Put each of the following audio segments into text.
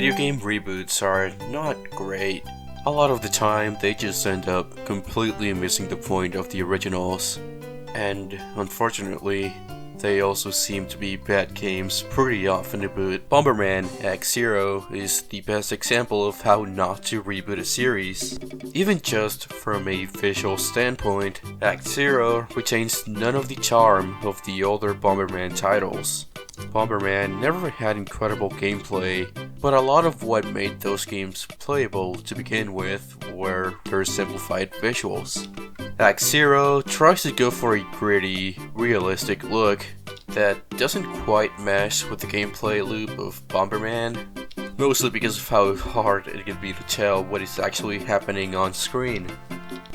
Video game reboots are not great. A lot of the time, they just end up completely missing the point of the originals. And unfortunately, they also seem to be bad games pretty often to boot. Bomberman X-Zero is the best example of how not to reboot a series. Even just from a visual standpoint, X-Zero retains none of the charm of the older Bomberman titles. Bomberman never had incredible gameplay, but a lot of what made those games playable to begin with were their simplified visuals. X-Zero tries to go for a gritty, realistic look that doesn't quite mesh with the gameplay loop of Bomberman, mostly because of how hard it can be to tell what is actually happening on screen.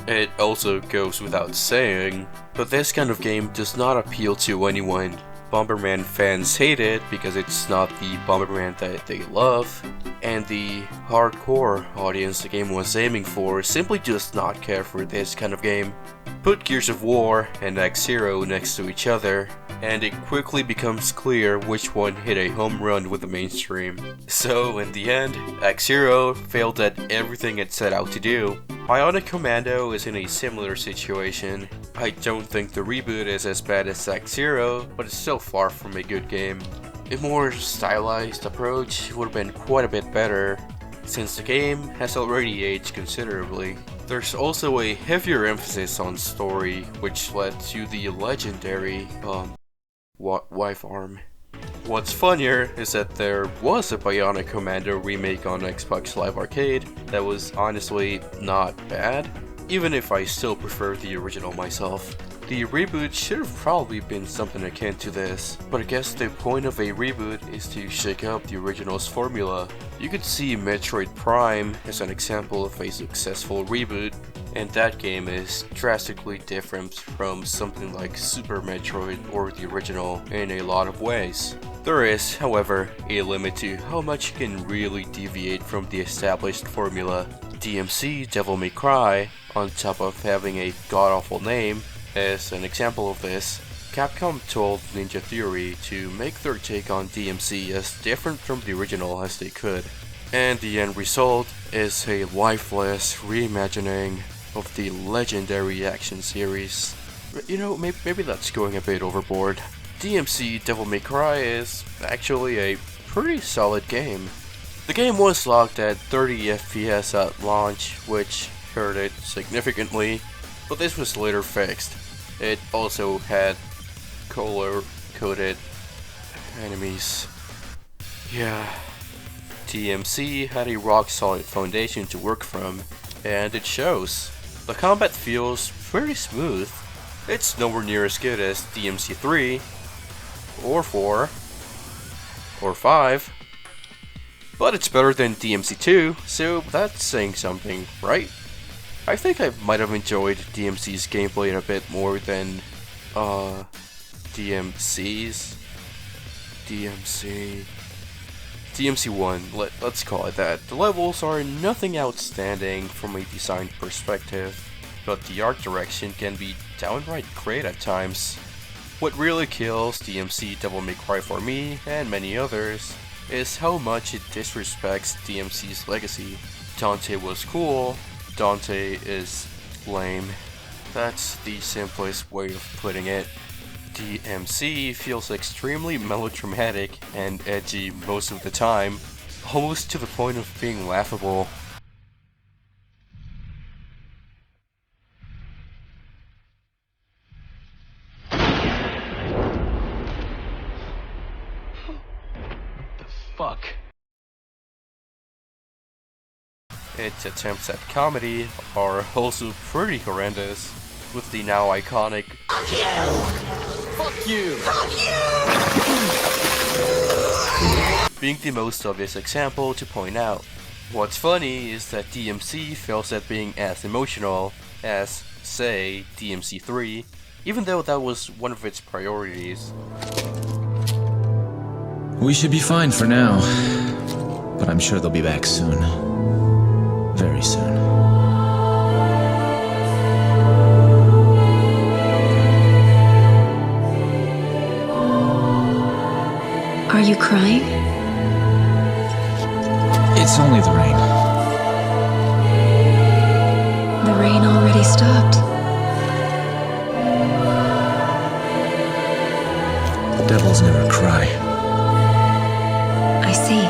It also goes without saying, but this kind of game does not appeal to anyone. Bomberman fans hate it because it's not the Bomberman that they love, and the hardcore audience the game was aiming for simply does not care for this kind of game. Put Gears of War and X-Zero next to each other, and it quickly becomes clear which one hit a home run with the mainstream. So in the end, X-Zero failed at everything it set out to do. Bionic Commando is in a similar situation. I don't think the reboot is as bad as X-Zero, but it's still far from a good game. A more stylized approach would have been quite a bit better, since the game has already aged considerably. There's also a heavier emphasis on story, which led to the legendary, wife arm. What's funnier is that there was a Bionic Commando remake on Xbox Live Arcade that was honestly not bad, even if I still prefer the original myself. The reboot should have probably been something akin to this, but I guess the point of a reboot is to shake up the original's formula. You could see Metroid Prime as an example of a successful reboot, and that game is drastically different from something like Super Metroid or the original in a lot of ways. There is, however, a limit to how much you can really deviate from the established formula. DMC Devil May Cry, on top of having a god-awful name, is an example of this. Capcom told Ninja Theory to make their take on DMC as different from the original as they could, and the end result is a lifeless reimagining of the legendary action series. You know, maybe that's going a bit overboard. DMC Devil May Cry is actually a pretty solid game. The game was locked at 30 FPS at launch, which hurt it significantly, but this was later fixed. It also had color-coded enemies. Yeah. DMC had a rock-solid foundation to work from, and it shows. The combat feels pretty smooth. It's nowhere near as good as DMC 3, or 4, or 5, but it's better than DMC 2, so that's saying something, right? I think I might have enjoyed DMC's gameplay a bit more than, DMC's. DMC 1, let's call it that. The levels are nothing outstanding from a design perspective, but the art direction can be downright great at times. What really kills DMC Devil May Cry for me, and many others, is how much it disrespects DMC's legacy. Dante was cool, Dante is lame. That's the simplest way of putting it. DMC feels extremely melodramatic and edgy most of the time, almost to the point of being laughable. The fuck? Its attempts at comedy are also pretty horrendous, with the now iconic Fuck you! Fuck you! being the most obvious example to point out. What's funny is that DMC fails at being as emotional as, say, DMC 3, even though that was one of its priorities. We should be fine for now, but I'm sure they'll be back soon. Very soon. Are you crying? It's only the rain. The rain already stopped. Devils never cry. I see.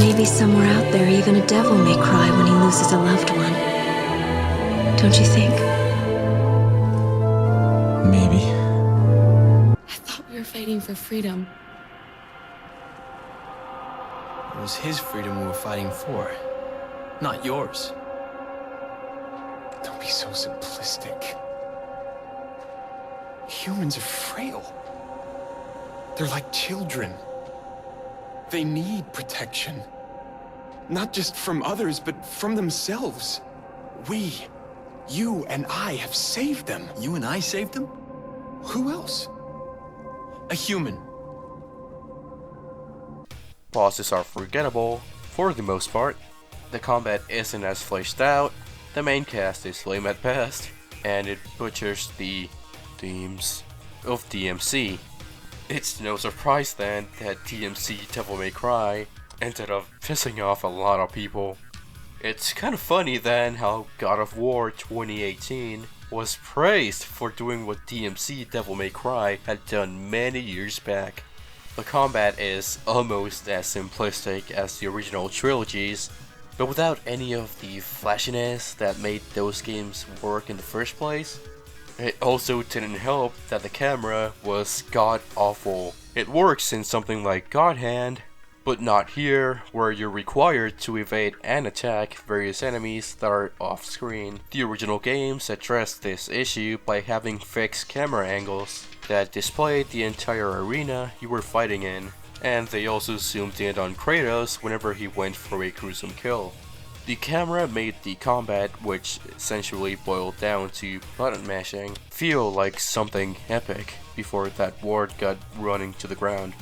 Maybe somewhere out there, even a devil may cry when he loses a loved one. Don't you think? Maybe. I thought we were fighting for freedom. It was his freedom we were fighting for, not yours. Don't be so simplistic. Humans are frail. They're like children. They need protection. Not just from others, but from themselves. We, you and I, have saved them. You and I saved him? Who else? A human. Bosses are forgettable, for the most part. The combat isn't as fleshed out, the main cast is lame at best, and it butchers the themes of DMC. It's no surprise then that DMC Devil May Cry ended up pissing off a lot of people. It's kind of funny then how God of War 2018 was praised for doing what DMC Devil May Cry had done many years back. The combat is almost as simplistic as the original trilogies, but without any of the flashiness that made those games work in the first place. It also didn't help that the camera was god-awful. It works in something like God Hand, but not here, where you're required to evade and attack various enemies that are off-screen. The original games addressed this issue by having fixed camera angles that displayed the entire arena you were fighting in, and they also zoomed in on Kratos whenever he went for a gruesome kill. The camera made the combat, which essentially boiled down to button mashing, feel like something epic before that ward got running to the ground.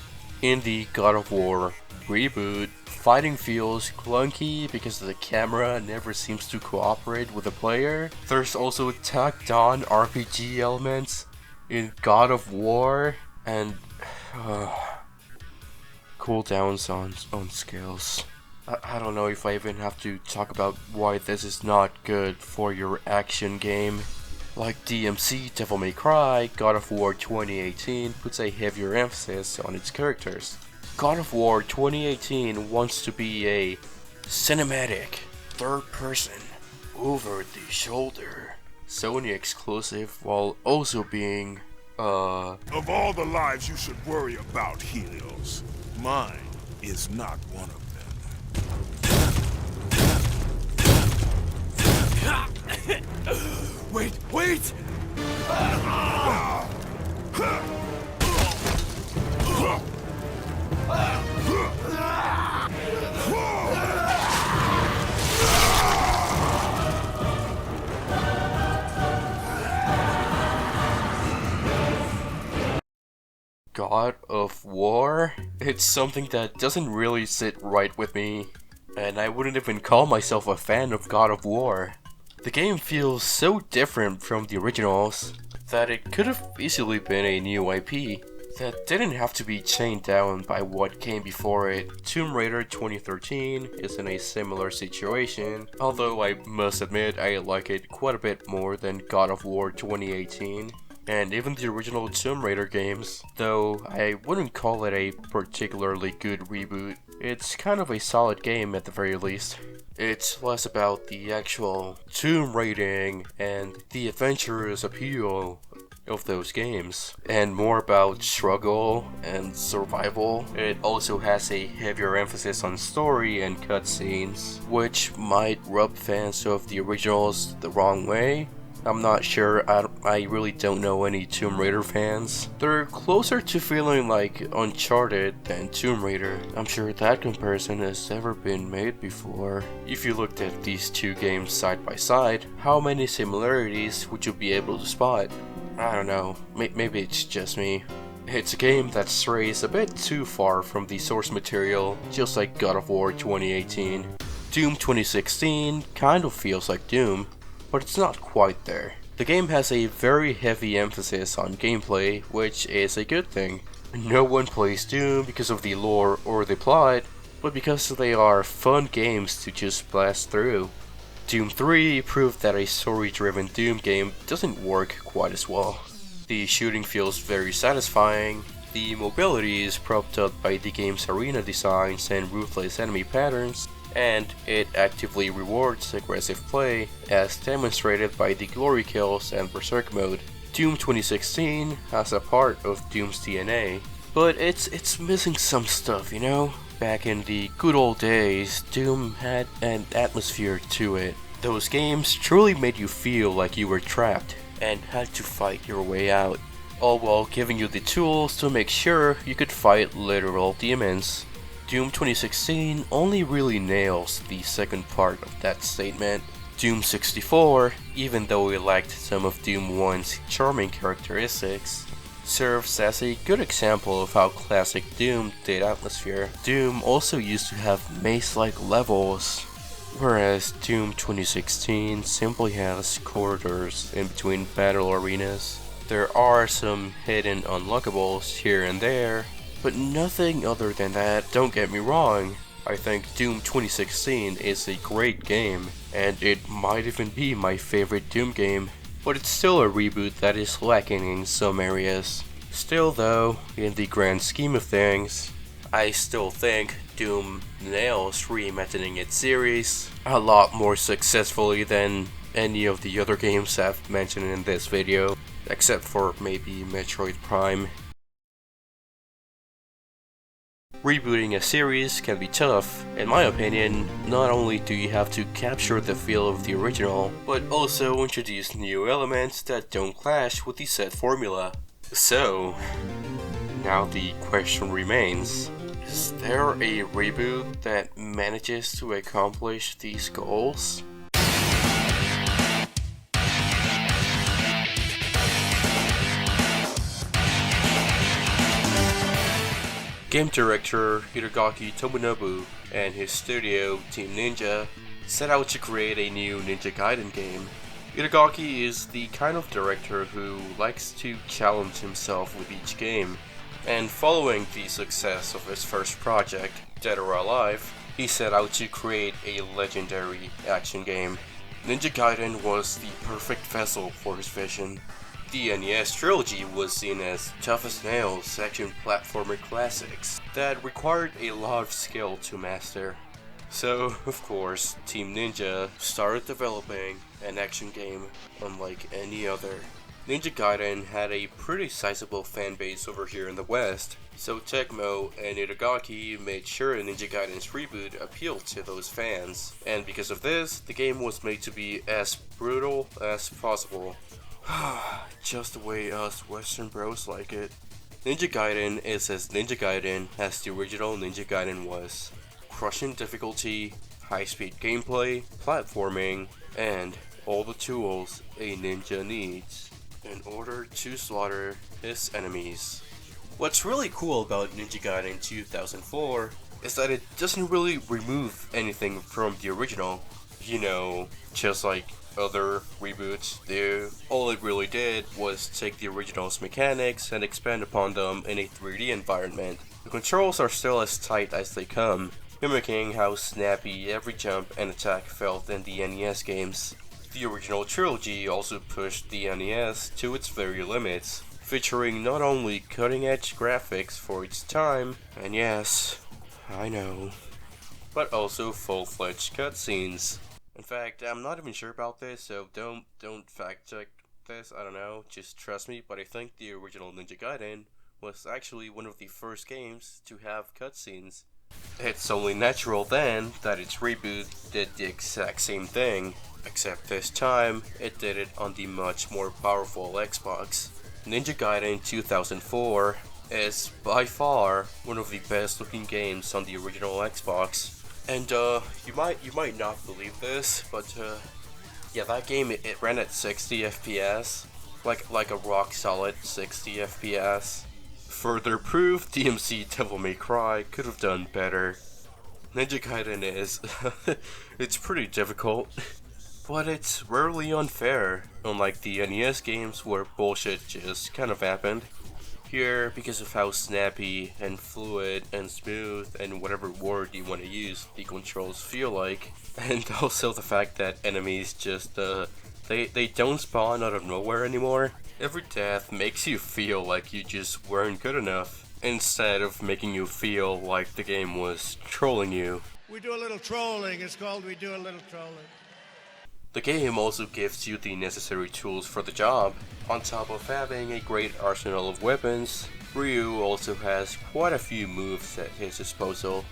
In the God of War reboot, fighting feels clunky because the camera never seems to cooperate with the player. There's also tacked on RPG elements in God of War, and cooldowns on skills. I don't know if I even have to talk about why this is not good for your action game. Like DMC Devil May Cry, God of War 2018 puts a heavier emphasis on its characters. God of War 2018 wants to be a cinematic, third person, over the shoulder, Sony exclusive, while also being, Of all the lives you should worry about, Helios, mine is not one of them. Wait! God of War? It's something that doesn't really sit right with me, and I wouldn't even call myself a fan of God of War. The game feels so different from the originals that it could have easily been a new IP that didn't have to be chained down by what came before it. Tomb Raider 2013 is in a similar situation, although I must admit I like it quite a bit more than God of War 2018. And even the original Tomb Raider games, though I wouldn't call it a particularly good reboot. It's kind of a solid game at the very least. It's less about the actual tomb raiding and the adventurous appeal of those games, and more about struggle and survival. It also has a heavier emphasis on story and cutscenes, which might rub fans of the originals the wrong way. I'm not sure, I really don't know any Tomb Raider fans. They're closer to feeling like Uncharted than Tomb Raider. I'm sure that comparison has never been made before. If you looked at these two games side by side, how many similarities would you be able to spot? I don't know, maybe it's just me. It's a game that strays a bit too far from the source material, just like God of War 2018. Doom 2016 kind of feels like Doom, but it's not quite there. The game has a very heavy emphasis on gameplay, which is a good thing. No one plays Doom because of the lore or the plot, but because they are fun games to just blast through. Doom 3 proved that a story-driven Doom game doesn't work quite as well. The shooting feels very satisfying, the mobility is propped up by the game's arena designs and ruthless enemy patterns, and it actively rewards aggressive play, as demonstrated by the glory kills and berserk mode. Doom 2016 has a part of Doom's DNA, but it's missing some stuff, you know? Back in the good old days, Doom had an atmosphere to it. Those games truly made you feel like you were trapped and had to fight your way out, all while giving you the tools to make sure you could fight literal demons. Doom 2016 only really nails the second part of that statement. Doom 64, even though it lacked some of Doom 1's charming characteristics, serves as a good example of how classic Doom did atmosphere. Doom also used to have maze-like levels, whereas Doom 2016 simply has corridors in between battle arenas. There are some hidden unlockables here and there, but nothing other than that. Don't get me wrong, I think Doom 2016 is a great game, and it might even be my favorite Doom game, but it's still a reboot that is lacking in some areas. Still though, in the grand scheme of things, I still think Doom nails reimagining its series a lot more successfully than any of the other games I've mentioned in this video, except for maybe Metroid Prime. Rebooting a series can be tough. In my opinion, not only do you have to capture the feel of the original, but also introduce new elements that don't clash with the set formula. So, now the question remains, is there a reboot that manages to accomplish these goals? Game director Hidegaki Tomonobu and his studio, Team Ninja, set out to create a new Ninja Gaiden game. Hidegaki is the kind of director who likes to challenge himself with each game, and following the success of his first project, Dead or Alive, he set out to create a legendary action game. Ninja Gaiden was the perfect vessel for his vision. The NES trilogy was seen as tough as nails action platformer classics that required a lot of skill to master. So, of course, Team Ninja started developing an action game unlike any other. Ninja Gaiden had a pretty sizable fanbase over here in the West, so Tecmo and Hidegaki made sure Ninja Gaiden's reboot appealed to those fans, and because of this, the game was made to be as brutal as possible. Just the way us Western bros like it. Ninja Gaiden is as Ninja Gaiden as the original Ninja Gaiden was. Crushing difficulty, high-speed gameplay, platforming, and all the tools a ninja needs in order to slaughter his enemies. What's really cool about Ninja Gaiden 2004 is that it doesn't really remove anything from the original. You know, just like other reboots do. All it really did was take the original's mechanics and expand upon them in a 3D environment. The controls are still as tight as they come, mimicking how snappy every jump and attack felt in the NES games. The original trilogy also pushed the NES to its very limits, featuring not only cutting-edge graphics for its time, and yes, I know, but also full-fledged cutscenes. In fact, I'm not even sure about this, so don't fact check this, I don't know, just trust me, but I think the original Ninja Gaiden was actually one of the first games to have cutscenes. It's only natural then that its reboot did the exact same thing, except this time it did it on the much more powerful Xbox. Ninja Gaiden 2004 is by far one of the best looking games on the original Xbox. And you might not believe this, but yeah, that game it ran at 60 FPS, like a rock solid 60 FPS. Further proof, DMC Devil May Cry could have done better. Ninja Gaiden is it's pretty difficult. but it's rarely unfair, unlike the NES games where bullshit just kind of happened. Here, because of how snappy and fluid and smooth and whatever word you want to use the controls feel like, and also the fact that enemies just they don't spawn out of nowhere anymore. Every death makes you feel like you just weren't good enough, instead of making you feel like the game was trolling you. We do a little trolling. It's called We Do a Little Trolling. The game also gives you the necessary tools for the job. On top of having a great arsenal of weapons, Ryu also has quite a few moves at his disposal.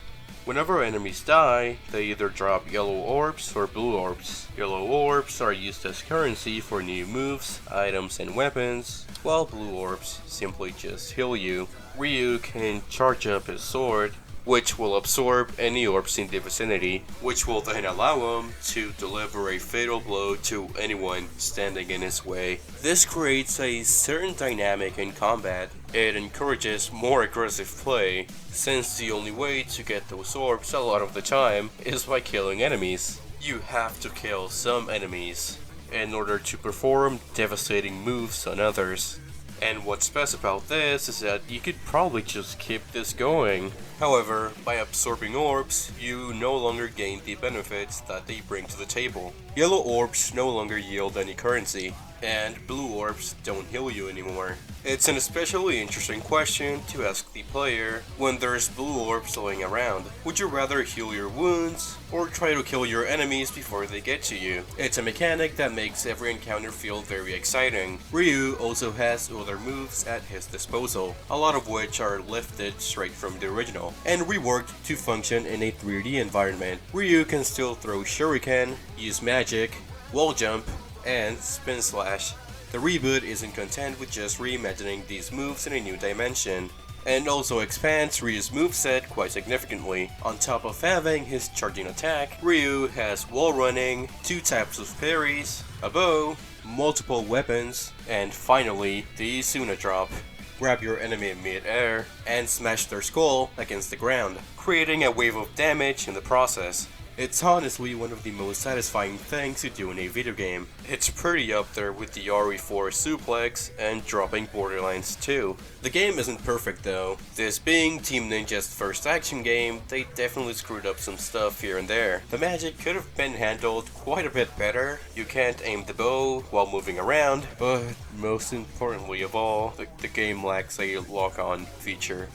Whenever enemies die, they either drop yellow orbs or blue orbs. Yellow orbs are used as currency for new moves, items, and weapons, while blue orbs simply just heal you. Ryu can charge up his sword, which will absorb any orbs in the vicinity, which will then allow him to deliver a fatal blow to anyone standing in his way. This creates a certain dynamic in combat. It encourages more aggressive play, since the only way to get those orbs a lot of the time is by killing enemies. You have to kill some enemies in order to perform devastating moves on others. And what's best about this is that you could probably just keep this going. However, by absorbing orbs, you no longer gain the benefits that they bring to the table. Yellow orbs no longer yield any currency, and blue orbs don't heal you anymore. It's an especially interesting question to ask the player when there's blue orbs lying around. Would you rather heal your wounds, or try to kill your enemies before they get to you? It's a mechanic that makes every encounter feel very exciting. Ryu also has other moves at his disposal, a lot of which are lifted straight from the original, and reworked to function in a 3D environment. Ryu can still throw shuriken, use magic, wall jump, and spin slash. The reboot isn't content with just reimagining these moves in a new dimension, and also expands Ryu's moveset quite significantly. On top of having his charging attack, Ryu has wall running, 2 types of parries, a bow, multiple weapons, and finally the Izuna drop. Grab your enemy in mid-air and smash their skull against the ground, creating a wave of damage in the process. It's honestly one of the most satisfying things to do in a video game. It's pretty up there with the RE4 suplex and dropping Borderlands 2. The game isn't perfect though. This being Team Ninja's first action game, they definitely screwed up some stuff here and there. The magic could have been handled quite a bit better. You can't aim the bow while moving around, but most importantly of all, the game lacks a lock-on feature.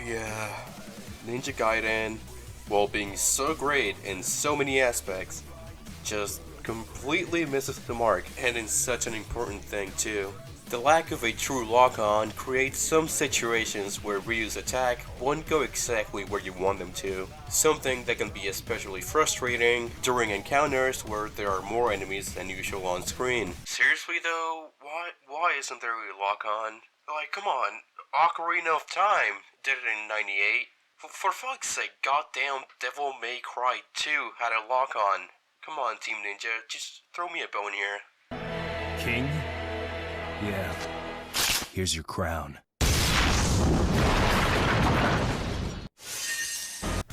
Yeah, Ninja Gaiden, while being so great in so many aspects, just completely misses the mark, and in such an important thing too. The lack of a true lock-on creates some situations where Ryu's attack won't go exactly where you want them to, something that can be especially frustrating during encounters where there are more enemies than usual on screen. Seriously though, why isn't there a lock-on? Like, come on, Ocarina of Time did it in 98. For fuck's sake, goddamn Devil May Cry 2 had a lock-on. Come on, Team Ninja, just throw me a bone here. King? Yeah. Here's your crown.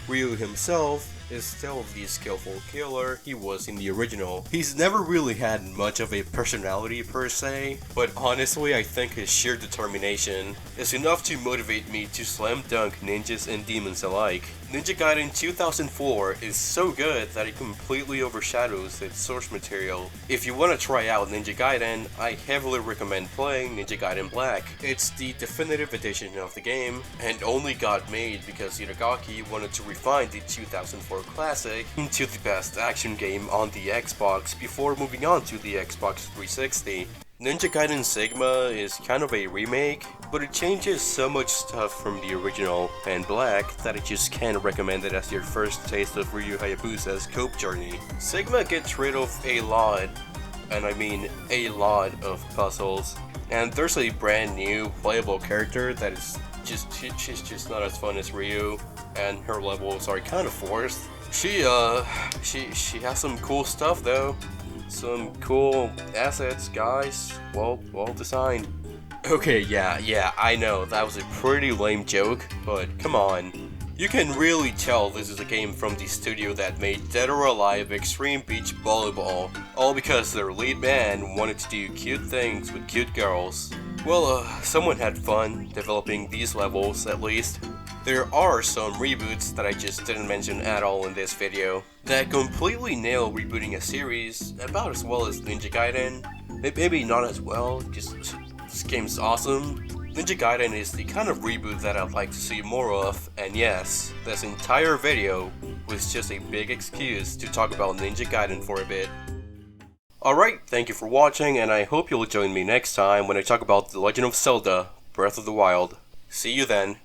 Ryu himself is still the skillful killer he was in the original. He's never really had much of a personality per se, but honestly I think his sheer determination is enough to motivate me to slam dunk ninjas and demons alike. Ninja Gaiden 2004 is so good that it completely overshadows its source material. If you want to try out Ninja Gaiden, I heavily recommend playing Ninja Gaiden Black. It's the definitive edition of the game, and only got made because Itagaki wanted to refine the 2004 classic into the best action game on the Xbox before moving on to the Xbox 360. Ninja Gaiden Sigma is kind of a remake, but it changes so much stuff from the original and Black that I just can't recommend it as your first taste of Ryu Hayabusa's cope journey. Sigma gets rid of a lot, and I mean a lot of puzzles, and there's a brand new playable character that is she's just not as fun as Ryu, and her levels are kind of forced. She has some cool stuff though. Some cool assets, guys. Well designed. Okay, yeah, I know, that was a pretty lame joke, but come on. You can really tell this is a game from the studio that made Dead or Alive Extreme Beach Volleyball, all because their lead man wanted to do cute things with cute girls. Well, someone had fun developing these levels, at least. There are some reboots that I just didn't mention at all in this video that completely nail rebooting a series about as well as Ninja Gaiden. Maybe not as well, just this game's awesome. Ninja Gaiden is the kind of reboot that I'd like to see more of, and yes, this entire video was just a big excuse to talk about Ninja Gaiden for a bit. Alright, thank you for watching, and I hope you'll join me next time when I talk about The Legend of Zelda: Breath of the Wild. See you then.